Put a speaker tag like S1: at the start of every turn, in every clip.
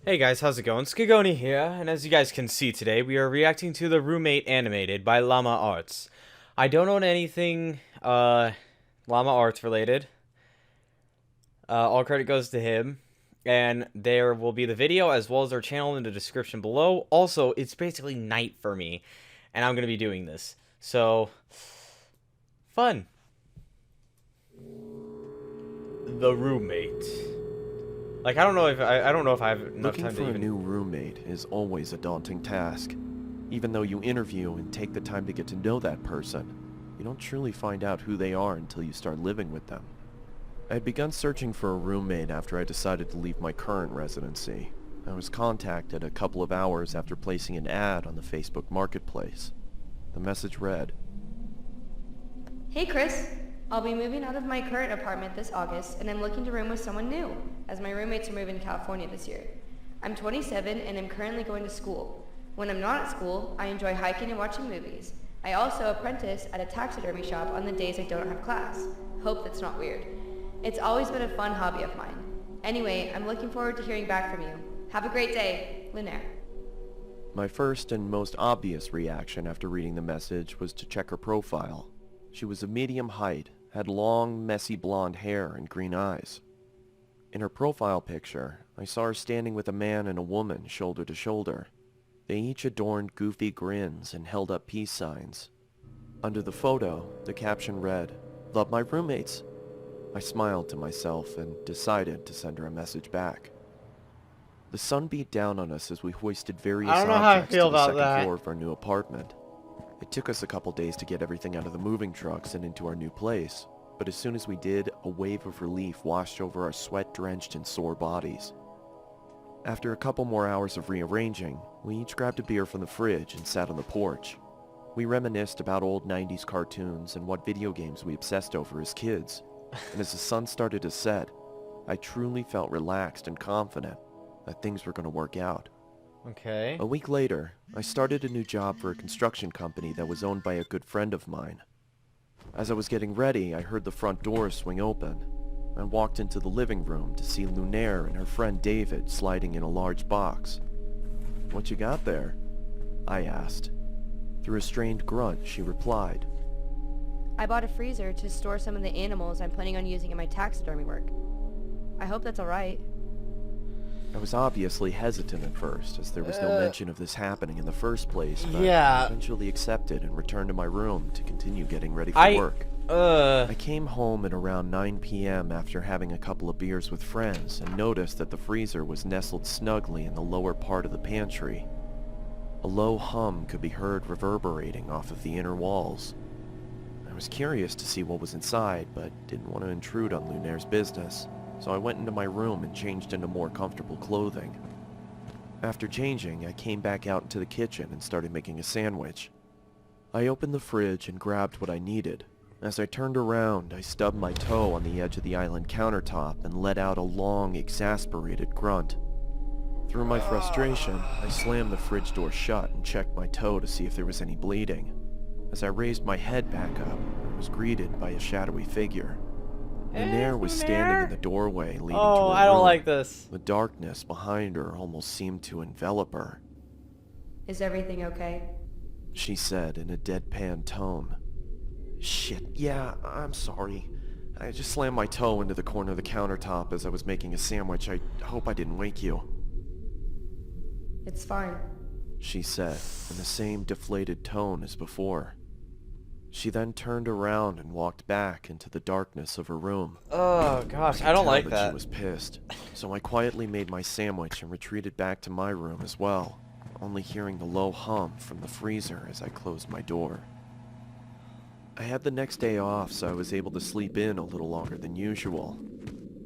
S1: Hey guys, how's it going? Skigoni here, and as you guys can see today, we are reacting to The Roommate Animated by Llama Arts. I don't own anything, Llama Arts related. All credit goes to him, and there will be the video as well as our channel in the description below. Also, it's basically night for me, and I'm going to be doing this. So, fun. The Roommate. Like, I don't know if I have enough
S2: Looking
S1: time
S2: for
S1: to
S2: a
S1: even...
S2: new roommate is always a daunting task. Even though you interview and take the time to get to know that person, you don't truly find out who they are until you start living with them. I had begun searching for a roommate after I decided to leave my current residency. I was contacted a couple of hours after placing an ad on the Facebook Marketplace. The message read,
S3: Hey Chris, I'll be moving out of my current apartment this August and I'm looking to room with someone new, as my roommates are moving to California this year. I'm 27 and I'm currently going to school. When I'm not at school, I enjoy hiking and watching movies. I also apprentice at a taxidermy shop on the days I don't have class. Hope that's not weird. It's always been a fun hobby of mine. Anyway, I'm looking forward to hearing back from you. Have a great day, Lunaire.
S2: My first and most obvious reaction after reading the message was to check her profile. She was of medium height, had long, messy blonde hair and green eyes. In her profile picture, I saw her standing with a man and a woman shoulder to shoulder. They each adorned goofy grins and held up peace signs. Under the photo, the caption read, "Love my roommates." I smiled to myself and decided to send her a message back. The sun beat down on us as we hoisted various
S1: I don't know how I
S2: objects
S1: feel
S2: to the
S1: about
S2: second
S1: that.
S2: floor of our new apartment. It took us a couple days to get everything out of the moving trucks and into our new place, but as soon as we did, a wave of relief washed over our sweat-drenched and sore bodies. After a couple more hours of rearranging, we each grabbed a beer from the fridge and sat on the porch. We reminisced about old 90s cartoons and what video games we obsessed over as kids, and as the sun started to set, I truly felt relaxed and confident that things were going to work out.
S1: Okay.
S2: A week later, I started a new job for a construction company that was owned by a good friend of mine. As I was getting ready, I heard the front door swing open. I walked into the living room to see Lunaire and her friend David sliding in a large box. "What you got there?" I asked. Through a strained grunt, she replied,
S3: I bought a freezer to store some of the animals I'm planning on using in my taxidermy work. I hope that's alright.
S2: I was obviously hesitant at first, as there was no mention of this happening in the first place, but
S1: yeah.
S2: I eventually accepted and returned to my room to continue getting ready for work. I came home at around 9 p.m. after having a couple of beers with friends and noticed that the freezer was nestled snugly in the lower part of the pantry. A low hum could be heard reverberating off of the inner walls. I was curious to see what was inside, but didn't want to intrude on Lunaire's business, so I went into my room and changed into more comfortable clothing. After changing, I came back out into the kitchen and started making a sandwich. I opened the fridge and grabbed what I needed. As I turned around, I stubbed my toe on the edge of the island countertop and let out a long, exasperated grunt. Through my frustration, I slammed the fridge door shut and checked my toe to see if there was any bleeding. As I raised my head back up, I was greeted by a shadowy figure. Lunaire was standing in the doorway leading to her room.
S1: I don't like this.
S2: The darkness behind her almost seemed to envelop her.
S3: Is everything okay?
S2: She said in a deadpan tone. "Shit, yeah, I'm sorry. I just slammed my toe into the corner of the countertop as I was making a sandwich. I hope I didn't wake you,"
S3: It's fine.
S2: she said in the same deflated tone as before. She then turned around and walked back into the darkness of her room.
S1: Oh gosh,
S2: could
S1: I don't
S2: tell
S1: like
S2: that
S1: that.
S2: She was pissed, so I quietly made my sandwich and retreated back to my room as well, only hearing the low hum from the freezer as I closed my door. I had the next day off, so I was able to sleep in a little longer than usual.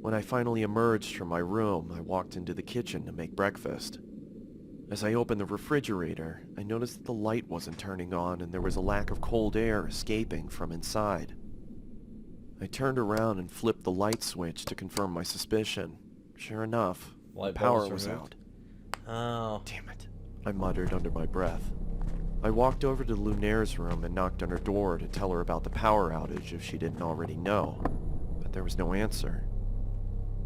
S2: When I finally emerged from my room, I walked into the kitchen to make breakfast. As I opened the refrigerator, I noticed that the light wasn't turning on and there was a lack of cold air escaping from inside. I turned around and flipped the light switch to confirm my suspicion. Sure enough, the power was out.
S1: Oh.
S2: "Damn it," I muttered under my breath. I walked over to Lunaire's room and knocked on her door to tell her about the power outage if she didn't already know, but there was no answer.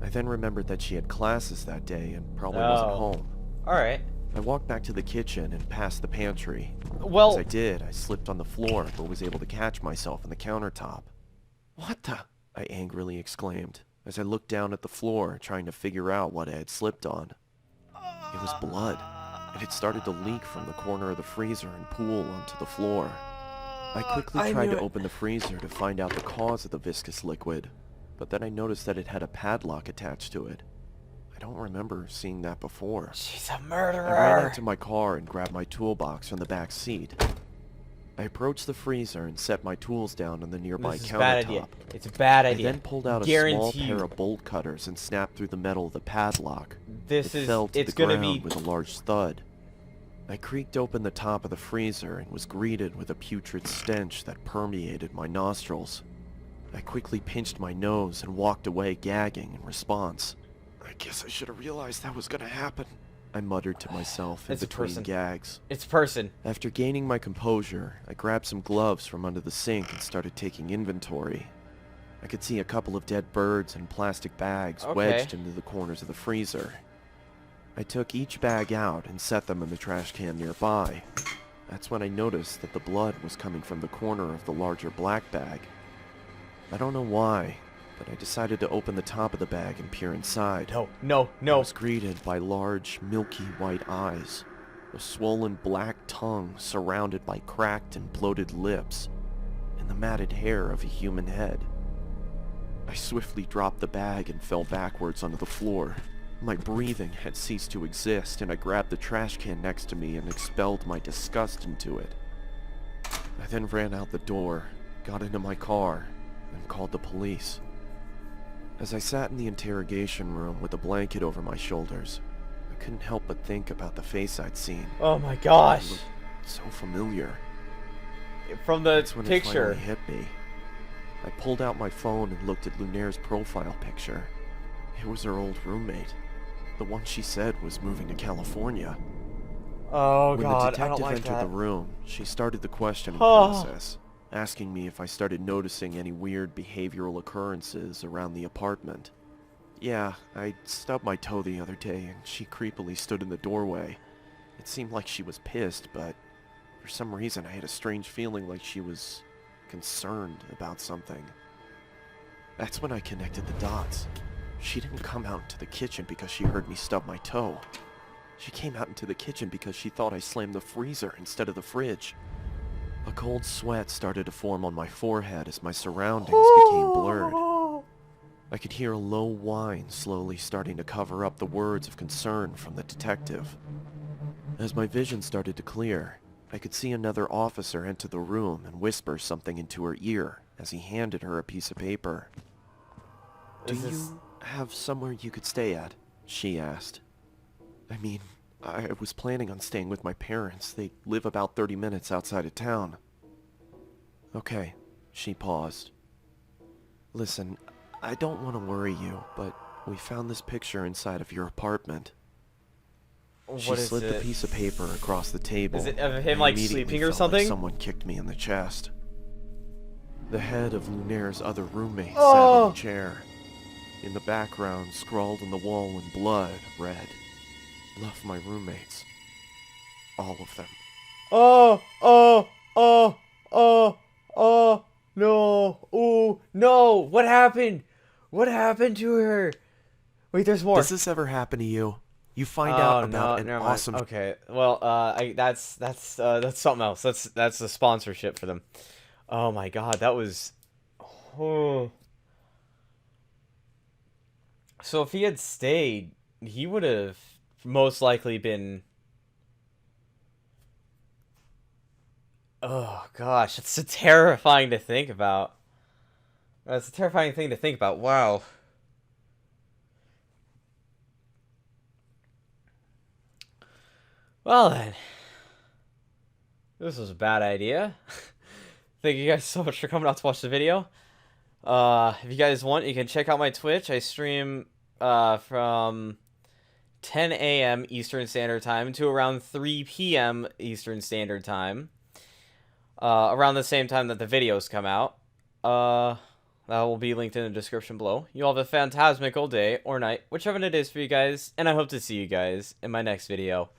S2: I then remembered that she had classes that day and probably wasn't home.
S1: Alright.
S2: I walked back to the kitchen and past the pantry.
S1: Well...
S2: As I did, I slipped on the floor, but was able to catch myself on the countertop. "What the?" I angrily exclaimed, as I looked down at the floor, trying to figure out what I had slipped on. It was blood, and it started to leak from the corner of the freezer and pool onto the floor. I quickly tried to open the freezer to find out the cause of the viscous liquid, but then I noticed that it had a padlock attached to it. I don't remember seeing that before.
S1: She's a murderer!
S2: I ran out to my car and grabbed my toolbox from the back seat. I approached the freezer and set my tools down on the nearby countertop.
S1: Bad idea. It's a bad idea.
S2: I then pulled out a small pair of bolt cutters and snapped through the metal of the padlock. It fell to the ground with a large thud. I creaked open the top of the freezer and was greeted with a putrid stench that permeated my nostrils. I quickly pinched my nose and walked away gagging in response. "I guess I should have realized that was gonna happen," I muttered to myself in between gags.
S1: It's a person.
S2: After gaining my composure, I grabbed some gloves from under the sink and started taking inventory. I could see a couple of dead birds and plastic bags wedged into the corners of the freezer. I took each bag out and set them in the trash can nearby. That's when I noticed that the blood was coming from the corner of the larger black bag. I don't know why, but I decided to open the top of the bag and peer inside.
S1: No.
S2: I was greeted by large, milky white eyes, a swollen black tongue surrounded by cracked and bloated lips, and the matted hair of a human head. I swiftly dropped the bag and fell backwards onto the floor. My breathing had ceased to exist, and I grabbed the trash can next to me and expelled my disgust into it. I then ran out the door, got into my car, and called the police. As I sat in the interrogation room with a blanket over my shoulders, I couldn't help but think about the face I'd seen.
S1: Oh my gosh!
S2: It looked so familiar.
S1: From the
S2: That's when
S1: picture.
S2: It finally hit me. I pulled out my phone and looked at Lunaire's profile picture. It was her old roommate. The one she said was moving to California.
S1: Oh
S2: when
S1: god,
S2: the detective
S1: I don't like
S2: entered
S1: that.
S2: the room, she started the questioning process, asking me if I started noticing any weird behavioral occurrences around the apartment. Yeah, I stubbed my toe the other day and she creepily stood in the doorway. It seemed like she was pissed, but for some reason I had a strange feeling like she was concerned about something. That's when I connected the dots. She didn't come out into the kitchen because she heard me stub my toe. She came out into the kitchen because she thought I slammed the freezer instead of the fridge. A cold sweat started to form on my forehead as my surroundings became blurred. I could hear a low whine slowly starting to cover up the words of concern from the detective. As my vision started to clear, I could see another officer enter the room and whisper something into her ear as he handed her a piece of paper. "Do you have somewhere you could stay at?" she asked. "I mean, I was planning on staying with my parents. They live about 30 minutes outside of town." "Okay," she paused. "Listen, I don't want to worry you, but we found this picture inside of your apartment." She slid the piece of paper across the table.
S1: Is it of him like sleeping or something?
S2: Like someone kicked me in the chest. The head of Lunaire's other roommate sat in the chair. In the background, scrawled on the wall in blood, read, "Love my roommates. All of them."
S1: No. Oh, no. What happened? What happened to her? Wait, there's more.
S2: Does this ever happen to you? You find out about an awesome...
S1: Okay, well, that's something else. That's the sponsorship for them. Oh my god, that was... Oh. So if he had stayed, he would have most likely been... Oh gosh, it's so terrifying to think about. That's a terrifying thing to think about. Wow. Well then, this was a bad idea. Thank you guys so much for coming out to watch the video. If you guys want, you can check out my Twitch. I stream from 10 a.m. Eastern Standard Time to around 3 p.m. Eastern Standard Time. Around the same time that the videos come out. That will be linked in the description below. You all have a phantasmical day or night, whichever it is for you guys, and I hope to see you guys in my next video.